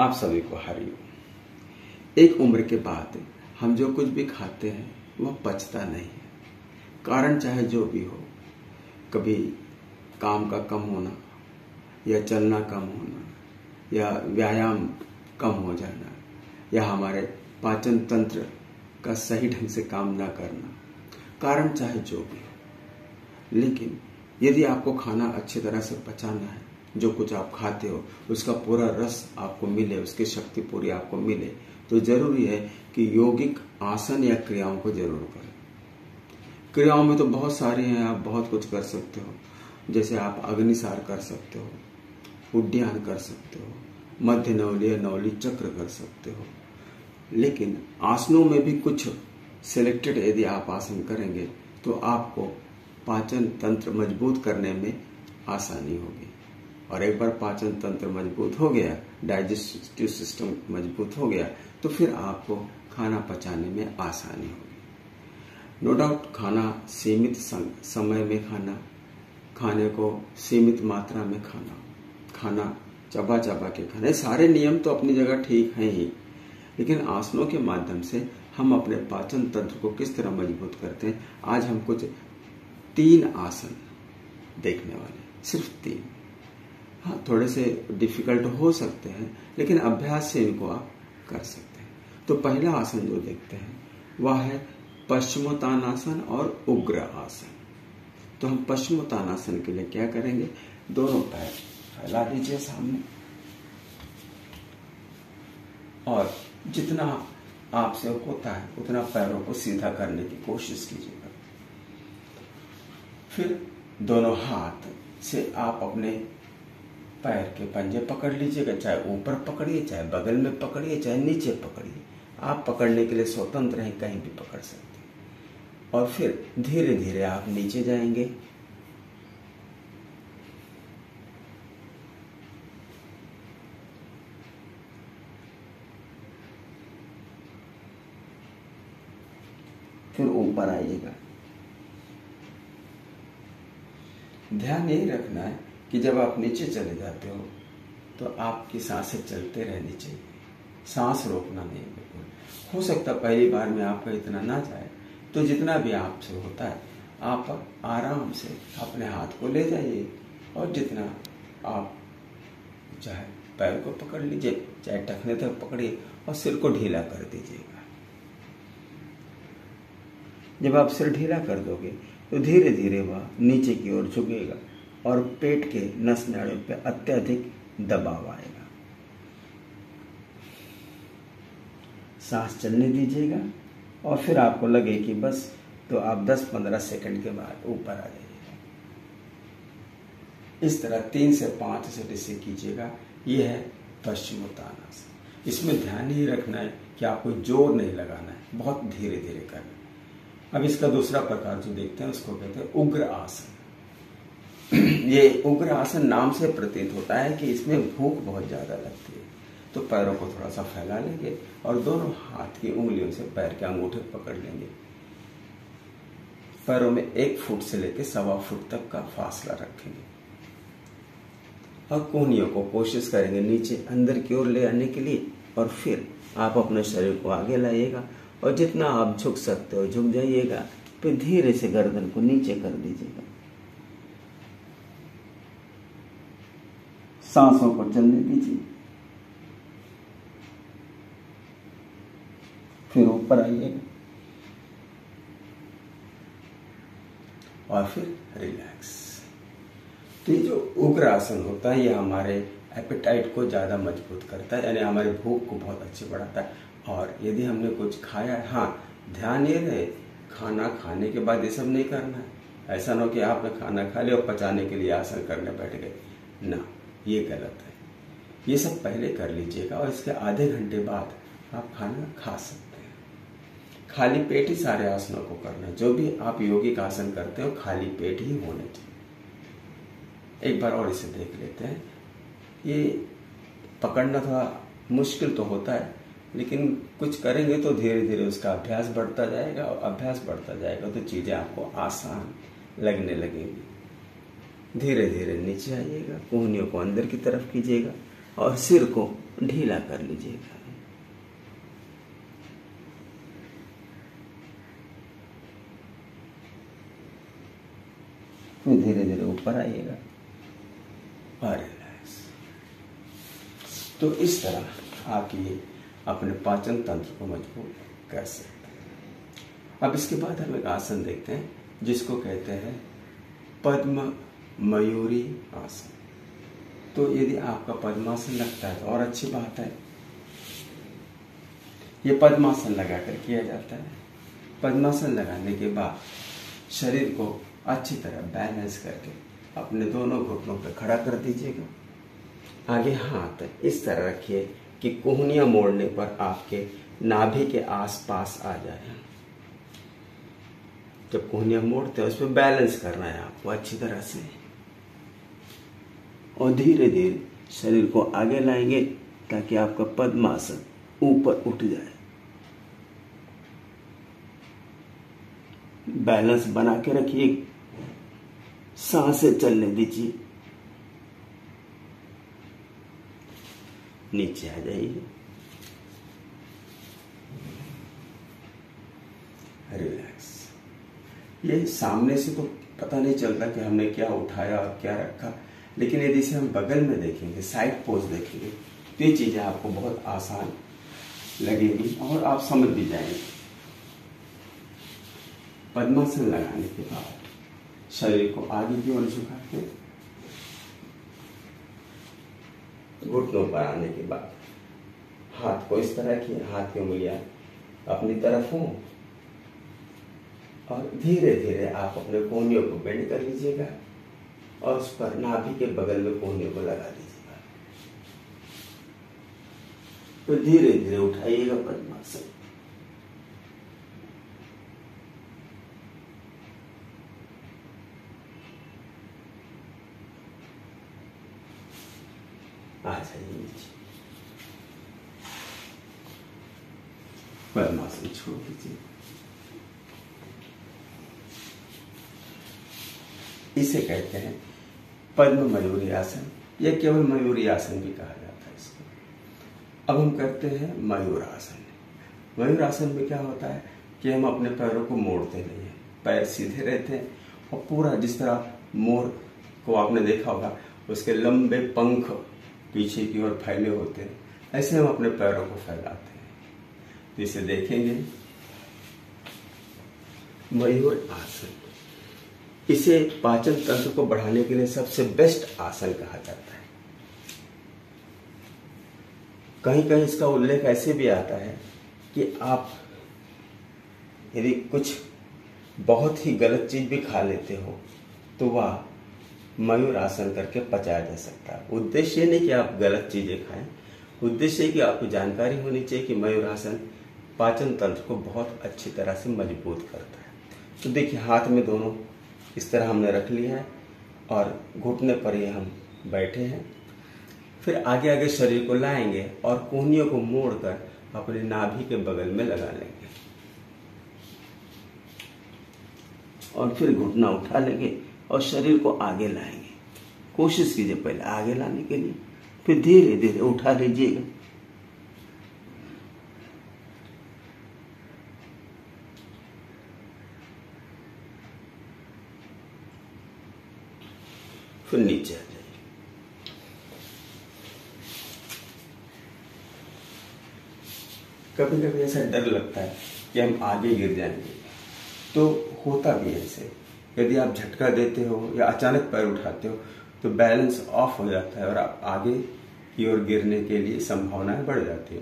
आप सभी को हरिओम। एक उम्र के बाद हम जो कुछ भी खाते हैं वह पचता नहीं है। कारण चाहे जो भी हो, कभी काम का कम होना या चलना कम होना या व्यायाम कम हो जाना या हमारे पाचन तंत्र का सही ढंग से काम ना करना, कारण चाहे जो भी हो, लेकिन यदि आपको खाना अच्छी तरह से पचाना है, जो कुछ आप खाते हो उसका पूरा रस आपको मिले, उसकी शक्ति पूरी आपको मिले, तो जरूरी है कि यौगिक आसन या क्रियाओं को जरूर करें। क्रियाओं में तो बहुत सारी हैं, आप बहुत कुछ कर सकते हो। जैसे आप अग्निसार कर सकते हो, उद्यान कर सकते हो, मध्य नवली या नवली चक्र कर सकते हो। लेकिन आसनों में भी कुछ सिलेक्टेड यदि आप आसन करेंगे तो आपको पाचन तंत्र मजबूत करने में आसानी होगी। और एक बार पाचन तंत्र मजबूत हो गया, डाइजेस्टिव सिस्टम मजबूत हो गया, तो फिर आपको खाना पचाने में आसानी होगी। नो डाउट खाना सीमित समय में खाना, खाने को सीमित मात्रा में खाना चबा चबा के खाना, ये सारे नियम तो अपनी जगह ठीक हैं ही, लेकिन आसनों के माध्यम से हम अपने पाचन तंत्र को किस तरह मजबूत करते हैं, आज हम कुछ 3 आसन देखने वाले, सिर्फ 3। हाँ, थोड़े से डिफिकल्ट हो सकते हैं, लेकिन अभ्यास से इनको आप कर सकते हैं। तो पहला आसन जो देखते हैं वह है पश्चिमोत्तानासन और उग्र आसन। तो हम पश्चिमोत्तानासन के लिए क्या करेंगे, दोनों पैर फैला दीजिए सामने और जितना आपसे होता है उतना पैरों को सीधा करने की कोशिश कीजिएगा। फिर दोनों हाथ से आप अपने पैर के पंजे पकड़ लीजिएगा, चाहे ऊपर पकड़िए, चाहे बगल में पकड़िए, चाहे नीचे पकड़िए। आप पकड़ने के लिए स्वतंत्र हैं, कहीं भी पकड़ सकते हैं। और फिर धीरे धीरे आप नीचे जाएंगे। फिर ऊपर आइएगा। ध्यान यही रखना है कि जब आप नीचे चले जाते हो तो आपकी सांसें चलते रहनी चाहिए, सांस रोकना नहीं। बिल्कुल हो सकता पहली बार में आपका इतना ना जाए, तो जितना भी आपसे होता है आप आराम से अपने हाथ को ले जाइए और जितना आप चाहे पैर को पकड़ लीजिए, चाहे टखने तक पकड़िए और सिर को ढीला कर दीजिएगा। जब आप सिर ढीला कर दोगे तो धीरे धीरे वह नीचे की ओर झुकेगा और पेट के नस नाड़ियों पर अत्यधिक दबाव आएगा। सांस चलने दीजिएगा और फिर आपको लगे कि बस, तो आप 10-15 सेकंड के बाद ऊपर आ जाइएगा। इस तरह 3 से 5 सेट इसे कीजिएगा। यह है पश्चिमोत्तानासन। इसमें ध्यान ही रखना है कि आपको जोर नहीं लगाना है, बहुत धीरे धीरे करना है। अब इसका दूसरा प्रकार जो देखते हैं उसको कहते हैं उग्र आसन। ये उग्र आसन नाम से प्रतीत होता है कि इसमें भूख बहुत ज्यादा लगती है। तो पैरों को थोड़ा सा फैला लेंगे और दोनों हाथ की उंगलियों से पैर के अंगूठे पकड़ लेंगे। पैरों में 1 फुट से लेकर 1.25 फुट तक का फासला रखेंगे और कोहनियों को कोशिश करेंगे नीचे अंदर की ओर ले आने के लिए। और फिर आप अपने शरीर को आगे लाइएगा और जितना आप झुक सकते हो झुक जाइएगा। फिर धीरे से गर्दन को नीचे कर दीजिएगा। सांसों को चलने दीजिए। फिर ऊपर आइएगा और फिर रिलैक्स। तो ये जो उग्र आसन होता है ये हमारे एपेटाइट को ज्यादा मजबूत करता है, यानी हमारी भूख को बहुत अच्छे बढ़ाता है। और यदि हमने कुछ खाया है, हाँ ध्यान ये रहे खाना खाने के बाद ये सब नहीं करना है। ऐसा ना हो कि आपने खाना खा लिया और पचाने के लिए आसन करने बैठ गए, ना, ये गलत है। ये सब पहले कर लीजिएगा और इसके आधे घंटे बाद आप खाना खा सकते हैं। खाली पेट ही सारे आसनों को करना है। जो भी आप यौगिक आसन करते हो खाली पेट ही होने चाहिए। एक बार और इसे देख लेते हैं। ये पकड़ना थोड़ा मुश्किल तो होता है, लेकिन कुछ करेंगे तो धीरे धीरे उसका अभ्यास बढ़ता जाएगा और अभ्यास बढ़ता जाएगा तो चीजें आपको आसान लगने लगेगी। धीरे धीरे नीचे आइएगा, कोहनियों को अंदर की तरफ कीजिएगा और सिर को ढीला कर लीजिएगा। फिर धीरे धीरे ऊपर आइएगा और रिलैक्स। तो इस तरह आप ये अपने पाचन तंत्र को मजबूत कर सकते हैं। अब इसके बाद हम एक आसन देखते हैं जिसको कहते हैं पद्म मयूरी आसन। तो यदि आपका पद्मासन लगता है तो और अच्छी बात है। ये पद्मासन लगाकर किया जाता है। पद्मासन लगाने के बाद शरीर को अच्छी तरह बैलेंस करके अपने दोनों घुटनों पर खड़ा कर दीजिएगा। आगे हाथ इस तरह रखिए कि कोहनियां मोड़ने पर आपके नाभि के आसपास आ जाए। जब कोहनियां मोड़ते हैं उस पर बैलेंस करना है आपको अच्छी तरह से, और धीरे धीरे शरीर को आगे लाएंगे ताकि आपका पद्मासन ऊपर उठ जाए। बैलेंस बना के रखिए, सांसें चलने दीजिए। नीचे आ जाइए, रिलैक्स। ये सामने से तो पता नहीं चलता कि हमने क्या उठाया और क्या रखा, लेकिन यदि इसे हम बगल में देखेंगे, साइड पोज देखेंगे, तो ये चीजें आपको बहुत आसान लगेगी और आप समझ भी जाएंगे। पद्मासन लगाने के बाद शरीर को आगे की ओर झुका के घुटनों पर आने के बाद हाथ को इस तरह की, हाथ की उंगलियां अपनी तरफ हों और धीरे धीरे आप अपने कोहनियों को बेंड कर लीजिएगा और उस पर नाभि के बगल में कोहनियों को लगा दीजिएगा। तो धीरे धीरे उठाइएगा पद्मासन। आ जाइए नीचे, पद्मासन छोड़ दीजिए। इसे कहते हैं पद्म मयूरी आसन, या केवल मयूरी आसन भी कहा जाता है इसको। अब हम करते हैं मयूर आसन। मयूर आसन में क्या होता है कि हम अपने पैरों को मोड़ते नहीं हैं, पैर सीधे रहते हैं और पूरा जिस तरह मोर को आपने देखा होगा उसके लंबे पंख पीछे की ओर फैले होते हैं, ऐसे हम अपने पैरों को फैलाते हैं। तो इसे देखेंगे मयूर आसन। इसे पाचन तंत्र को बढ़ाने के लिए सबसे बेस्ट आसन कहा जाता है। कहीं कहीं इसका उल्लेख ऐसे भी आता है कि आप यदि कुछ बहुत ही गलत चीज भी खा लेते हो तो वह मयूर आसन करके पचाया जा सकता है। उद्देश्य नहीं कि आप गलत चीजें खाएं, उद्देश्य कि आपको जानकारी होनी चाहिए कि मयूर आसन पाचन तंत्र को बहुत अच्छी तरह से मजबूत करता है। तो देखिए, हाथ में दोनों इस तरह हमने रख लिया है और घुटने पर ही हम बैठे हैं। फिर आगे आगे शरीर को लाएंगे और कोहनियों को मोड़कर अपने नाभि के बगल में लगा लेंगे और फिर घुटना उठा लेंगे और शरीर को आगे लाएंगे। कोशिश कीजिए पहले आगे लाने के लिए, फिर धीरे धीरे उठा लीजिएगा। फिर नीचे आ जाइए। कभी कभी ऐसा डर लगता है कि हम आगे गिर जाएंगे, तो होता भी ऐसे। यदि आप झटका देते हो या अचानक पैर उठाते हो तो बैलेंस ऑफ हो जाता है और आप आगे की ओर गिरने के लिए संभावनाएं बढ़ जाती है।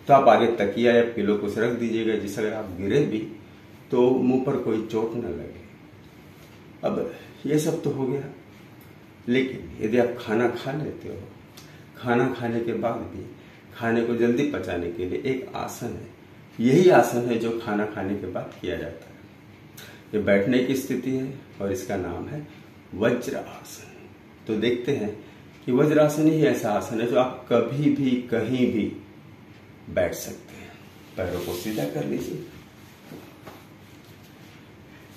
तो आप आगे तकिया या पिलो को रख दीजिएगा, जिससे अगर आप गिरे भी तो मुंह पर कोई चोट न लगे। अब ये सब तो हो गया, लेकिन यदि आप खाना खा लेते हो, खाना खाने के बाद भी खाने को जल्दी पचाने के लिए एक आसन है। यही आसन है जो खाना खाने के बाद किया जाता है। ये बैठने की स्थिति है और इसका नाम है वज्र आसन। तो देखते हैं कि वज्रासन ही ऐसा आसन है जो आप कभी भी कहीं भी बैठ सकते हैं। पैरों को सीधा कर लीजिए,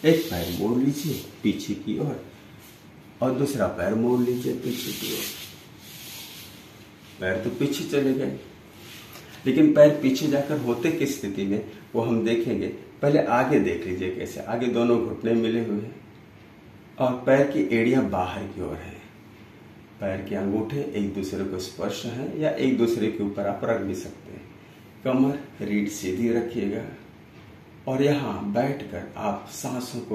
एक पैर मोड़ लीजिए पीछे की ओर और दूसरा पैर मोड़ लीजिए पीछे की ओर। पैर तो पीछे चले गए। लेकिन पैर पीछे जाकर होते किस स्थिति में वो हम देखेंगे। पहले आगे देख लीजिए कैसे। आगे दोनों घुटने मिले हुए हैं और पैर की एड़ियां बाहर की ओर है। पैर के अंगूठे एक दूसरे को स्पर्श हैं या एक दूसरे के ऊपर आप रख भी सकते हैं। कमर रीढ़ सीधी रखिएगा और यहाँ बैठकर आप सांसों को